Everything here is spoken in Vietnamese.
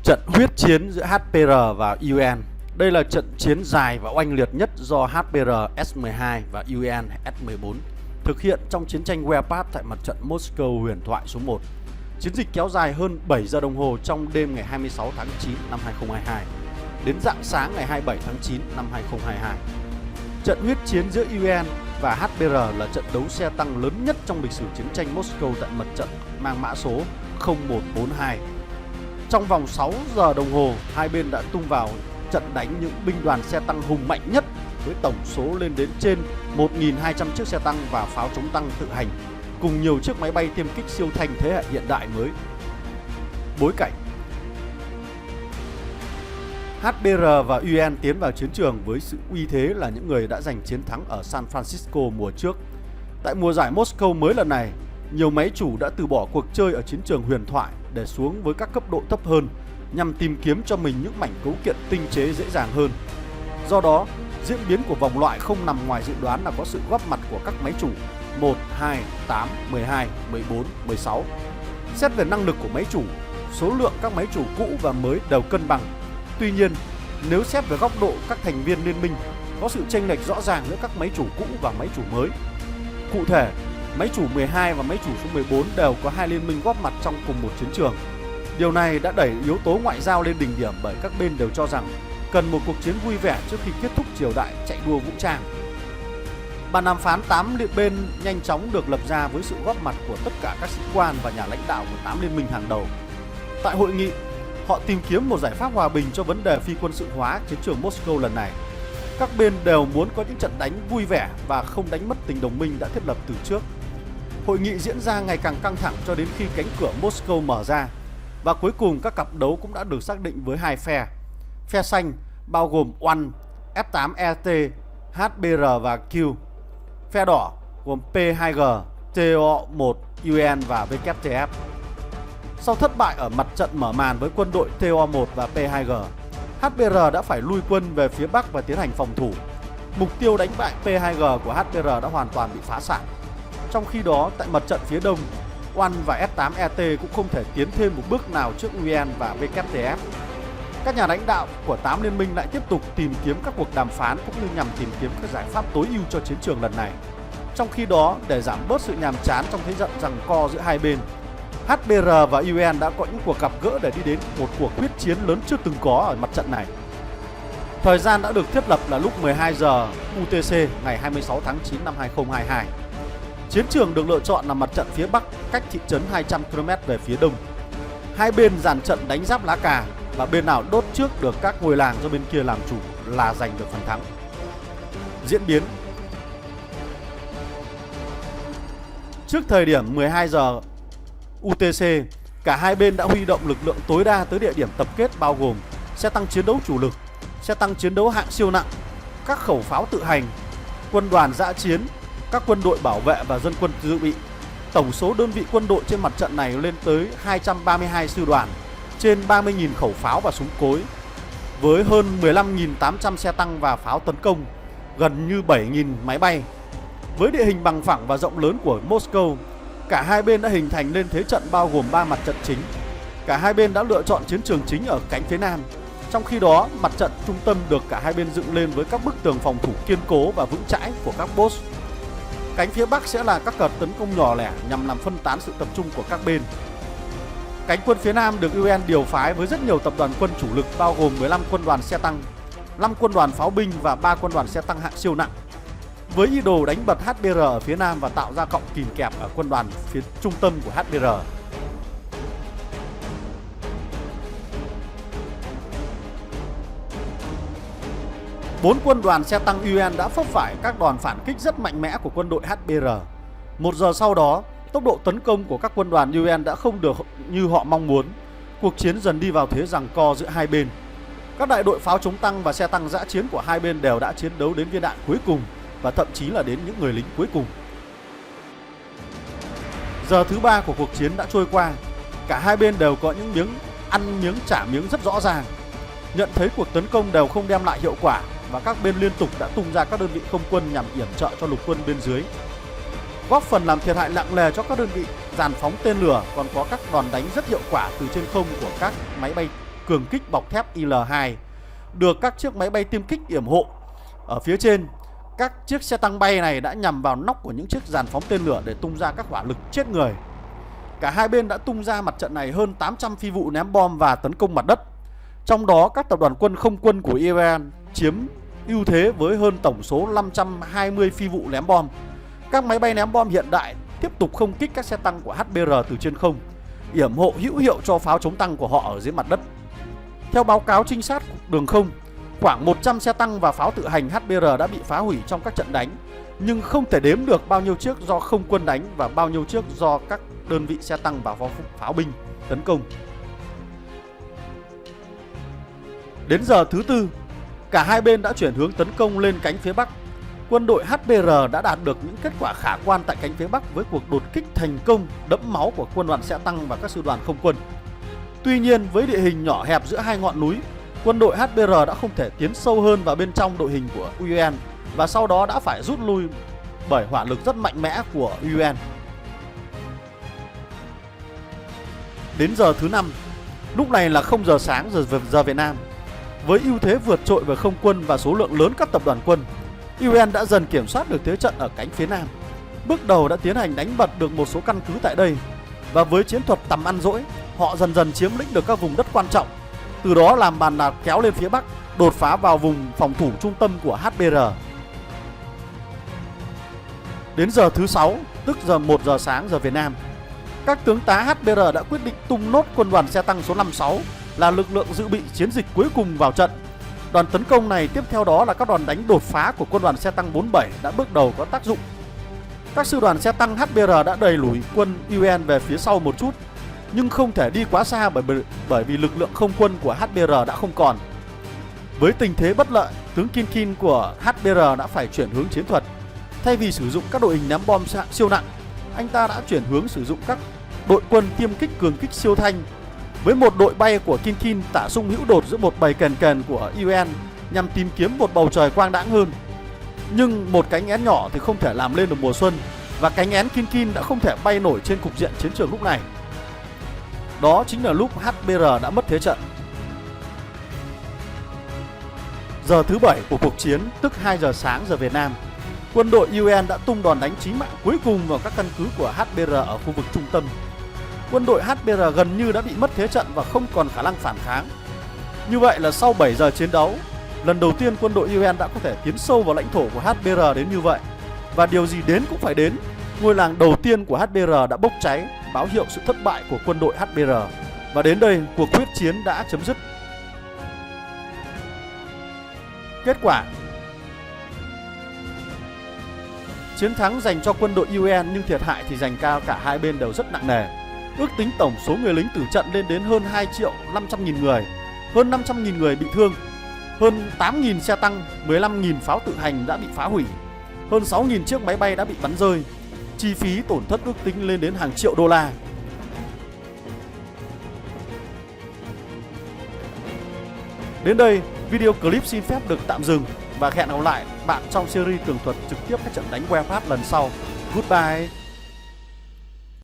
Trận huyết chiến giữa HPR và UN. Đây là trận chiến dài và oanh liệt nhất do HPR S12 và UN S14 thực hiện trong chiến tranh Warpath tại mặt trận Moscow huyền thoại số 1. Chiến dịch kéo dài hơn 7 giờ đồng hồ trong đêm ngày 26 tháng 9 năm 2022 đến rạng sáng ngày 27 tháng 9 năm 2022. Trận huyết chiến giữa UN và HPR là trận đấu xe tăng lớn nhất trong lịch sử chiến tranh Moscow tại mặt trận mang mã số 0142. Trong vòng 6 giờ đồng hồ, hai bên đã tung vào trận đánh những binh đoàn xe tăng hùng mạnh nhất với tổng số lên đến trên 1.200 chiếc xe tăng và pháo chống tăng tự hành, cùng nhiều chiếc máy bay tiêm kích siêu thanh thế hệ hiện đại mới. Bối cảnh: HPR và UN tiến vào chiến trường với sự uy thế là những người đã giành chiến thắng ở San Francisco mùa trước. Tại mùa giải Moscow mới lần này, nhiều máy chủ đã từ bỏ cuộc chơi ở chiến trường huyền thoại để xuống với các cấp độ thấp hơn nhằm tìm kiếm cho mình những mảnh cấu kiện tinh chế dễ dàng hơn. Do đó, diễn biến của vòng loại không nằm ngoài dự đoán là có sự góp mặt của các máy chủ 1, 2, 8, 12, 14, 16. Xét về năng lực của máy chủ, số lượng các máy chủ cũ và mới đều cân bằng. Tuy nhiên, nếu xét về góc độ các thành viên liên minh, có sự chênh lệch rõ ràng giữa các máy chủ cũ và máy chủ mới. Cụ thể, máy chủ 12 và máy chủ số 14 đều có hai liên minh góp mặt trong cùng một chiến trường. Điều này đã đẩy yếu tố ngoại giao lên đỉnh điểm bởi các bên đều cho rằng cần một cuộc chiến vui vẻ trước khi kết thúc triều đại chạy đua vũ trang. Bàn đàm phán 8 bên nhanh chóng được lập ra với sự góp mặt của tất cả các sĩ quan và nhà lãnh đạo của 8 liên minh hàng đầu. Tại hội nghị, họ tìm kiếm một giải pháp hòa bình cho vấn đề phi quân sự hóa chiến trường Moscow lần này. Các bên đều muốn có những trận đánh vui vẻ và không đánh mất tình đồng minh đã thiết lập từ trước. Hội nghị diễn ra ngày càng căng thẳng cho đến khi cánh cửa Moscow mở ra. Và cuối cùng các cặp đấu cũng đã được xác định với hai phe. Phe xanh bao gồm One, F8ET, HPR và Q. Phe đỏ gồm P2G, TO1, UN và WTF. Sau thất bại ở mặt trận mở màn với quân đội TO1 và P2G, HPR đã phải lui quân về phía Bắc và tiến hành phòng thủ. Mục tiêu đánh bại P2G của HPR đã hoàn toàn bị phá sản. Trong khi đó, tại mặt trận phía Đông, One và S8ET cũng không thể tiến thêm một bước nào trước UN và WTF. Các nhà lãnh đạo của 8 liên minh lại tiếp tục tìm kiếm các cuộc đàm phán cũng như nhằm tìm kiếm các giải pháp tối ưu cho chiến trường lần này. Trong khi đó, để giảm bớt sự nhàm chán trong thế trận giằng co giữa hai bên, HPR và UN đã có những cuộc gặp gỡ để đi đến một cuộc huyết chiến lớn chưa từng có ở mặt trận này. Thời gian đã được thiết lập là lúc 12 giờ UTC ngày 26 tháng 9 năm 2022. Chiến trường được lựa chọn là mặt trận phía Bắc, cách thị trấn 200 km về phía Đông. Hai bên dàn trận đánh giáp lá cà và bên nào đốt trước được các ngôi làng do bên kia làm chủ là giành được phần thắng. Diễn biến: trước thời điểm 12 giờ UTC, cả hai bên đã huy động lực lượng tối đa tới địa điểm tập kết bao gồm xe tăng chiến đấu chủ lực, xe tăng chiến đấu hạng siêu nặng, các khẩu pháo tự hành, quân đoàn dã chiến, các quân đội bảo vệ và dân quân dự bị. Tổng số đơn vị quân đội trên mặt trận này lên tới 232 sư đoàn, trên 30.000 khẩu pháo và súng cối, với hơn 15.800 xe tăng và pháo tấn công, gần như 7.000 máy bay. Với địa hình bằng phẳng và rộng lớn của Moscow, cả hai bên đã hình thành nên thế trận bao gồm 3 mặt trận chính. Cả hai bên đã lựa chọn chiến trường chính ở cánh phía Nam. Trong khi đó, mặt trận trung tâm được cả hai bên dựng lên với các bức tường phòng thủ kiên cố và vững chãi của các boss. Cánh phía Bắc sẽ là các đợt tấn công nhỏ lẻ nhằm làm phân tán sự tập trung của các bên. Cánh quân phía Nam được UN điều phái với rất nhiều tập đoàn quân chủ lực bao gồm 15 quân đoàn xe tăng, 5 quân đoàn pháo binh và 3 quân đoàn xe tăng hạng siêu nặng, với ý đồ đánh bật HPR ở phía Nam và tạo ra cọng kìm kẹp ở quân đoàn phía trung tâm của HPR. Bốn quân đoàn xe tăng UN đã vấp phải các đòn phản kích rất mạnh mẽ của quân đội HPR. Một giờ sau đó, tốc độ tấn công của các quân đoàn UN đã không được như họ mong muốn. Cuộc chiến dần đi vào thế giằng co giữa hai bên. Các đại đội pháo chống tăng và xe tăng dã chiến của hai bên đều đã chiến đấu đến viên đạn cuối cùng và thậm chí là đến những người lính cuối cùng. Giờ thứ 3 của cuộc chiến đã trôi qua. Cả hai bên đều có những miếng ăn miếng trả miếng rất rõ ràng. Nhận thấy cuộc tấn công đều không đem lại hiệu quả và các bên liên tục đã tung ra các đơn vị không quân nhằm yểm trợ cho lục quân bên dưới, góp phần làm thiệt hại nặng nề cho các đơn vị dàn phóng tên lửa, còn có các đòn đánh rất hiệu quả từ trên không của các máy bay cường kích bọc thép IL-2, được các chiếc máy bay tiêm kích yểm hộ ở phía trên. Các chiếc xe tăng bay này đã nhằm vào nóc của những chiếc giàn phóng tên lửa để tung ra các hỏa lực chết người. Cả hai bên đã tung ra mặt trận này hơn 800 phi vụ ném bom và tấn công mặt đất. Trong đó các tập đoàn quân không quân của Iran chiếm ưu thế với hơn tổng số 520 phi vụ ném bom. Các máy bay ném bom hiện đại tiếp tục không kích các xe tăng của HBR từ trên không, yểm hộ hữu hiệu cho pháo chống tăng của họ ở dưới mặt đất. Theo báo cáo trinh sát đường không, khoảng 100 xe tăng và pháo tự hành HBR đã bị phá hủy trong các trận đánh, nhưng không thể đếm được bao nhiêu chiếc do không quân đánh và bao nhiêu chiếc do các đơn vị xe tăng và pháo binh tấn công. Đến giờ thứ tư, cả hai bên đã chuyển hướng tấn công lên cánh phía Bắc. Quân đội HBR đã đạt được những kết quả khả quan tại cánh phía Bắc với cuộc đột kích thành công đẫm máu của quân đoàn xe tăng và các sư đoàn không quân. Tuy nhiên, với địa hình nhỏ hẹp giữa hai ngọn núi, quân đội HBR đã không thể tiến sâu hơn vào bên trong đội hình của UN và sau đó đã phải rút lui bởi hỏa lực rất mạnh mẽ của UN. Đến giờ thứ năm, lúc này là 0 giờ sáng giờ Việt Nam. Với ưu thế vượt trội về không quân và số lượng lớn các tập đoàn quân, UN đã dần kiểm soát được thế trận ở cánh phía Nam. Bước đầu đã tiến hành đánh bật được một số căn cứ tại đây, và với chiến thuật tầm ăn dỗi, họ dần dần chiếm lĩnh được các vùng đất quan trọng, từ đó làm bàn đạp kéo lên phía Bắc, đột phá vào vùng phòng thủ trung tâm của HBR. Đến giờ thứ 6, tức 1 giờ sáng giờ Việt Nam, các tướng tá HBR đã quyết định tung nốt quân đoàn xe tăng số 56 là lực lượng dự bị chiến dịch cuối cùng vào trận. Đoàn tấn công này tiếp theo đó là các đòn đánh đột phá của quân đoàn xe tăng 47 đã bước đầu có tác dụng. Các sư đoàn xe tăng HBR đã đẩy lùi quân UN về phía sau một chút, nhưng không thể đi quá xa bởi vì lực lượng không quân của HBR đã không còn. Với tình thế bất lợi, tướng Kinkin của HBR đã phải chuyển hướng chiến thuật. Thay vì sử dụng các đội hình ném bom siêu nặng, anh ta đã chuyển hướng sử dụng các đội quân tiêm kích cường kích siêu thanh. Với một đội bay của Kinkin tả sung hữu đột giữa một bầy kền kền của UN nhằm tìm kiếm một bầu trời quang đãng hơn. Nhưng một cánh én nhỏ thì không thể làm lên được mùa xuân, và cánh én Kinkin đã không thể bay nổi trên cục diện chiến trường lúc này. Đó chính là lúc HBR đã mất thế trận. Giờ thứ 7 của cuộc chiến, tức 2 giờ sáng giờ Việt Nam, quân đội UN đã tung đòn đánh chí mạng cuối cùng vào các căn cứ của HBR ở khu vực trung tâm. Quân đội HBR gần như đã bị mất thế trận và không còn khả năng phản kháng. Như vậy là sau 7 giờ chiến đấu, lần đầu tiên quân đội UN đã có thể tiến sâu vào lãnh thổ của HBR đến như vậy. Và điều gì đến cũng phải đến, ngôi làng đầu tiên của HBR đã bốc cháy, báo hiệu sự thất bại của quân đội HBR. Và đến đây, cuộc quyết chiến đã chấm dứt. Kết quả: chiến thắng dành cho quân đội UN, nhưng thiệt hại thì dành cả hai bên đều rất nặng nề. Ước tính tổng số người lính tử trận lên đến hơn 2.500.000 người, hơn 500.000 người bị thương, hơn 8.000 xe tăng, 15.000 pháo tự hành đã bị phá hủy, hơn 6.000 chiếc máy bay đã bị bắn rơi. Chi phí tổn thất ước tính lên đến hàng triệu đô la. Đến đây, video clip xin phép được tạm dừng và hẹn gặp lại bạn trong series tường thuật trực tiếp các trận đánh Warpath lần sau. Goodbye!